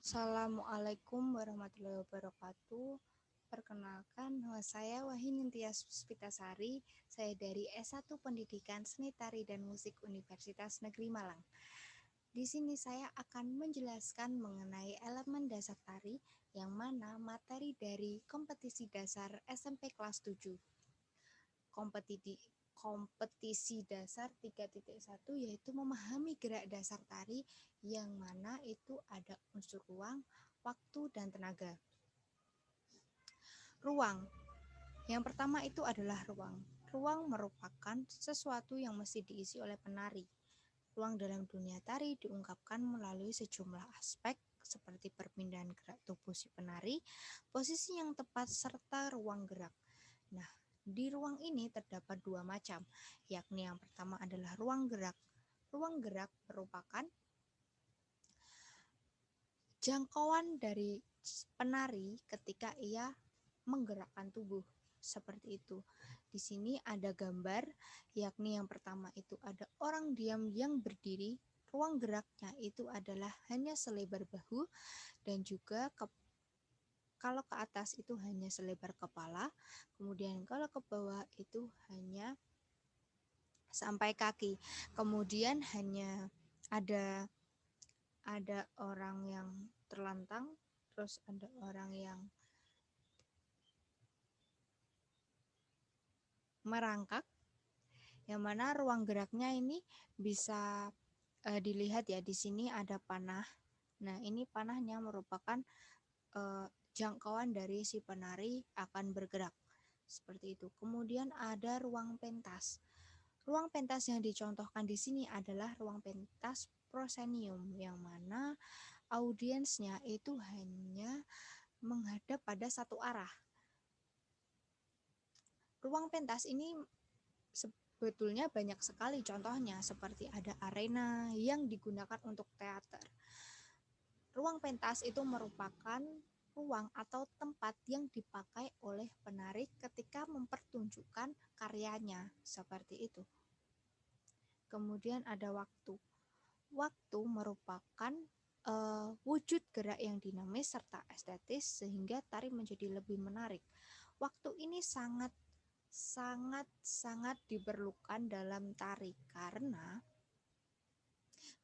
Assalamualaikum warahmatullahi wabarakatuh. Perkenalkan, nama saya Wahyuningtyas Puspitasari. Saya dari S1 Pendidikan Seni Tari dan Musik Universitas Negeri Malang. Di sini saya akan menjelaskan mengenai elemen dasar tari yang mana materi dari kompetisi dasar SMP kelas 7. Kompetisi dasar 3.1 yaitu memahami gerak dasar tari yang mana itu ada unsur ruang, waktu, dan tenaga. Ruang. Yang pertama itu adalah ruang. Ruang merupakan sesuatu yang mesti diisi oleh penari. Ruang dalam dunia tari diungkapkan melalui sejumlah aspek seperti perpindahan gerak tubuh si penari, posisi yang tepat, serta ruang gerak. Nah, di ruang ini terdapat dua macam, yakni yang pertama adalah ruang gerak. Ruang gerak merupakan jangkauan dari penari ketika ia menggerakkan tubuh. Seperti itu. Di sini ada gambar, yakni yang pertama itu ada orang diam yang berdiri. Ruang geraknya itu adalah hanya selebar bahu dan juga kalau ke atas itu hanya selebar kepala, kemudian kalau ke bawah itu hanya sampai kaki. Kemudian hanya ada orang yang terlentang, terus ada orang yang merangkak, yang mana ruang geraknya ini bisa dilihat ya, di sini ada panah. Nah, ini panahnya merupakan jangkauan dari si penari akan bergerak. Seperti itu. Kemudian ada ruang pentas. Ruang pentas yang dicontohkan di sini adalah ruang pentas proscenium, yang mana audiensnya itu hanya menghadap pada satu arah. Ruang pentas ini sebetulnya banyak sekali contohnya, seperti ada arena yang digunakan untuk teater. Ruang pentas itu merupakan ruang atau tempat yang dipakai oleh penari ketika mempertunjukkan karyanya, seperti itu. Kemudian ada waktu. Waktu merupakan wujud gerak yang dinamis serta estetis sehingga tari menjadi lebih menarik. Waktu ini sangat diperlukan dalam tari karena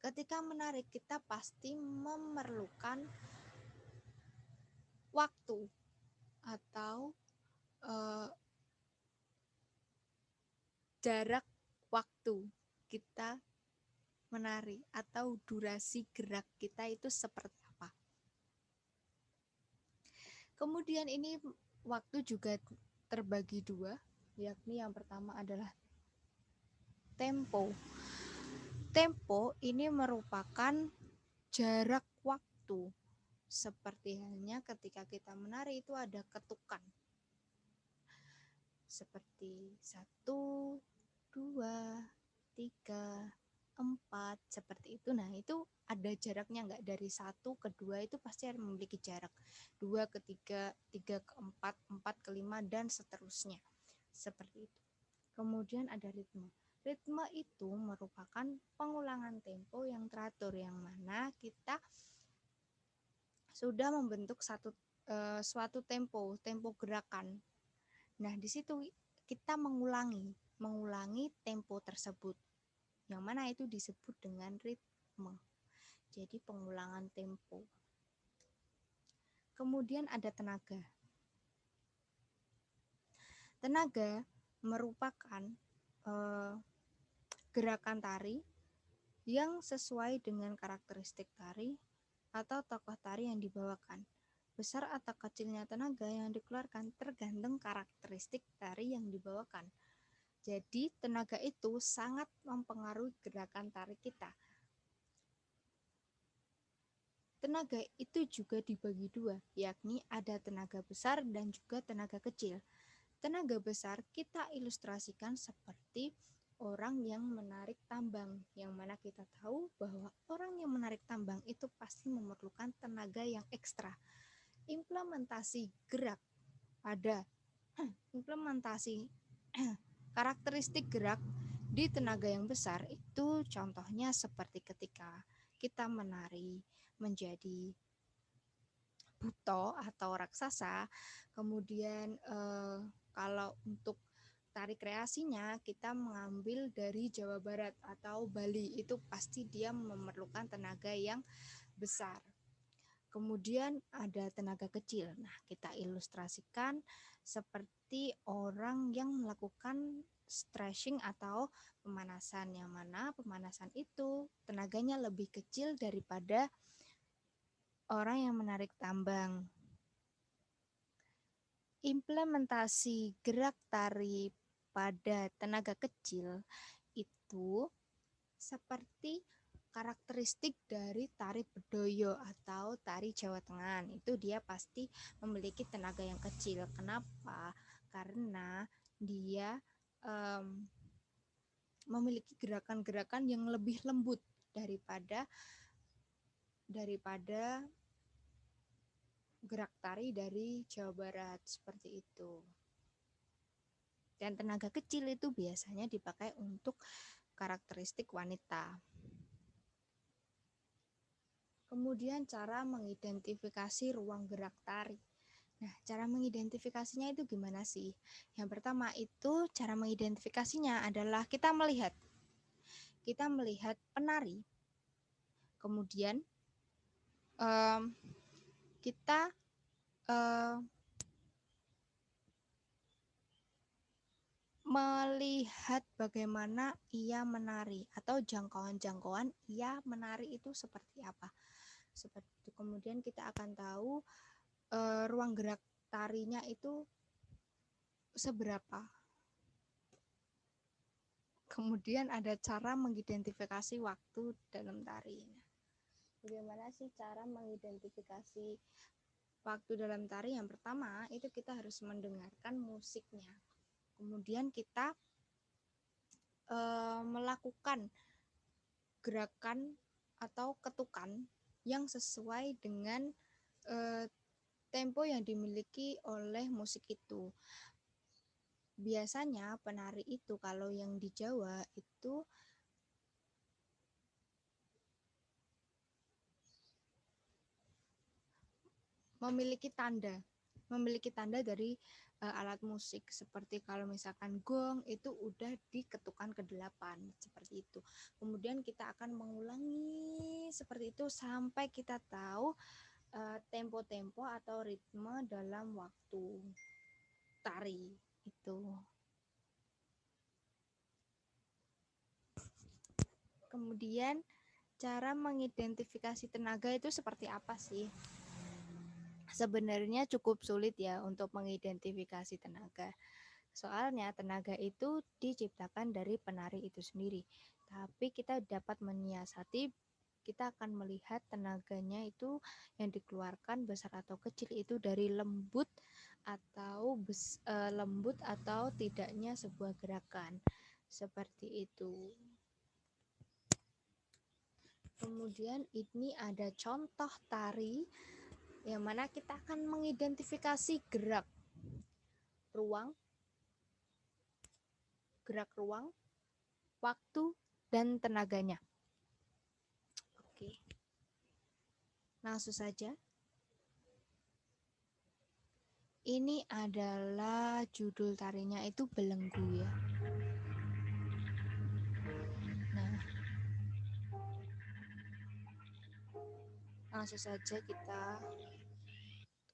ketika menarik kita pasti memerlukan waktu atau jarak waktu kita menari atau durasi gerak kita itu seperti apa. Kemudian ini waktu juga terbagi dua, yakni yang pertama adalah tempo. Tempo ini merupakan jarak waktu, seperti halnya ketika kita menari itu ada ketukan. Seperti 1, 2, 3, 4, seperti itu. Nah, itu ada jaraknya enggak, dari 1 ke 2 itu pasti harus memiliki jarak. 2 ke 3, 3 ke 4, 4 ke 5 dan seterusnya. Seperti itu. Kemudian ada ritme. Ritme itu merupakan pengulangan tempo yang teratur, yang mana kita sudah membentuk suatu tempo gerakan. Nah, di situ kita mengulangi tempo tersebut, yang mana itu disebut dengan ritme. Jadi pengulangan tempo. Kemudian ada tenaga. Tenaga merupakan gerakan tari yang sesuai dengan karakteristik tari atau tokoh tari yang dibawakan. Besar atau kecilnya tenaga yang dikeluarkan tergantung karakteristik tari yang dibawakan. Jadi tenaga itu sangat mempengaruhi gerakan tari kita. Tenaga itu juga dibagi dua, yakni ada tenaga besar dan juga tenaga kecil. Tenaga besar kita ilustrasikan seperti orang yang menarik tambang, yang mana kita tahu bahwa orang yang menarik tambang itu pasti memerlukan tenaga yang ekstra. Implementasi gerak pada implementasi karakteristik gerak di tenaga yang besar itu contohnya seperti ketika kita menari menjadi buto atau raksasa. Kemudian kalau untuk tari kreasinya kita mengambil dari Jawa Barat atau Bali, itu pasti dia memerlukan tenaga yang besar. Kemudian ada tenaga kecil. Nah, kita ilustrasikan seperti orang yang melakukan stretching atau pemanasan, yang mana pemanasan itu tenaganya lebih kecil daripada orang yang menarik tambang. Implementasi gerak tari pada tenaga kecil itu seperti karakteristik dari tari bedoyo atau tari Jawa Tengah. Itu dia pasti memiliki tenaga yang kecil. Kenapa? Karena dia memiliki gerakan-gerakan yang lebih lembut daripada gerak tari dari Jawa Barat, seperti itu. Dan tenaga kecil itu biasanya dipakai untuk karakteristik wanita. Kemudian cara mengidentifikasi ruang gerak tari. Nah, cara mengidentifikasinya itu gimana sih? Yang pertama itu cara mengidentifikasinya adalah kita melihat penari. Kemudian kita melihat bagaimana ia menari atau jangkauan-jangkauan ia menari itu seperti apa. Seperti itu. Kemudian kita akan tahu ruang gerak tarinya itu seberapa. Kemudian ada cara mengidentifikasi waktu dalam tari. Bagaimana sih cara mengidentifikasi waktu dalam tari? Yang pertama itu kita harus mendengarkan musiknya. Kemudian kita melakukan gerakan atau ketukan yang sesuai dengan tempo yang dimiliki oleh musik itu. Biasanya penari itu kalau yang di Jawa itu memiliki tanda dari alat musik, seperti kalau misalkan gong itu udah diketukan ke-8 seperti itu. Kemudian kita akan mengulangi seperti itu sampai kita tahu tempo-tempo atau ritme dalam waktu tari itu. Kemudian cara mengidentifikasi tenaga itu seperti apa sih? Sebenarnya cukup sulit ya untuk mengidentifikasi tenaga. Soalnya tenaga itu diciptakan dari penari itu sendiri. Tapi kita dapat menyiasati, kita akan melihat tenaganya itu yang dikeluarkan besar atau kecil itu dari lembut atau tidaknya sebuah gerakan. Seperti itu. Kemudian ini ada contoh tari yang mana kita akan mengidentifikasi gerak ruang, waktu, dan tenaganya. Oke. Langsung saja. Ini adalah judul tarinya itu belenggu ya. Nah, langsung saja kita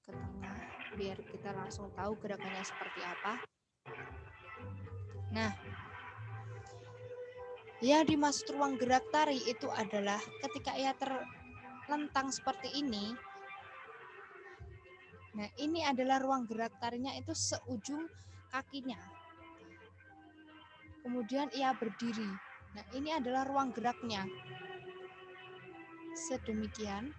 ke tengah biar kita langsung tahu gerakannya seperti apa. Nah, yang dimaksud ruang gerak tari itu adalah ketika ia terlentang seperti ini. Nah, ini adalah ruang gerak tarinya itu seujung kakinya. Kemudian ia berdiri. Nah, ini adalah ruang geraknya. Sedemikian.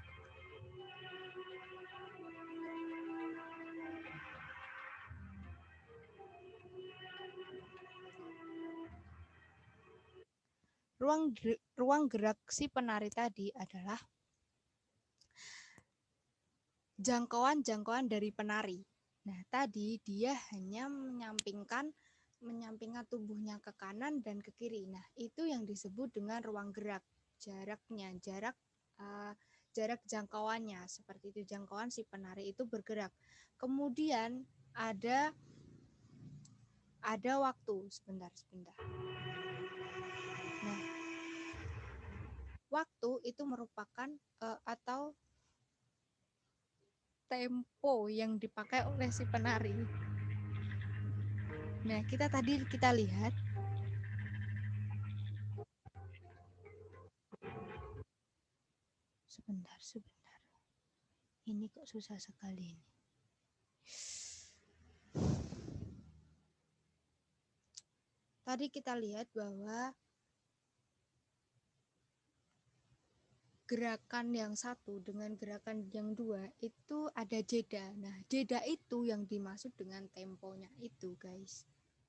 Ruang gerak si penari tadi adalah jangkauan-jangkauan dari penari. Nah, tadi dia hanya menyampingkan tubuhnya ke kanan dan ke kiri. Nah, itu yang disebut dengan ruang gerak. Jarak jarak jangkauannya. Seperti itu, jangkauan si penari itu bergerak. Kemudian ada waktu. Sebentar. Nah, waktu itu merupakan atau tempo yang dipakai oleh si penari. Nah, kita lihat sebentar. Ini kok susah sekali ini. Tadi kita lihat bahwa gerakan yang satu dengan gerakan yang dua itu ada jeda. Nah, jeda itu yang dimaksud dengan temponya itu, guys.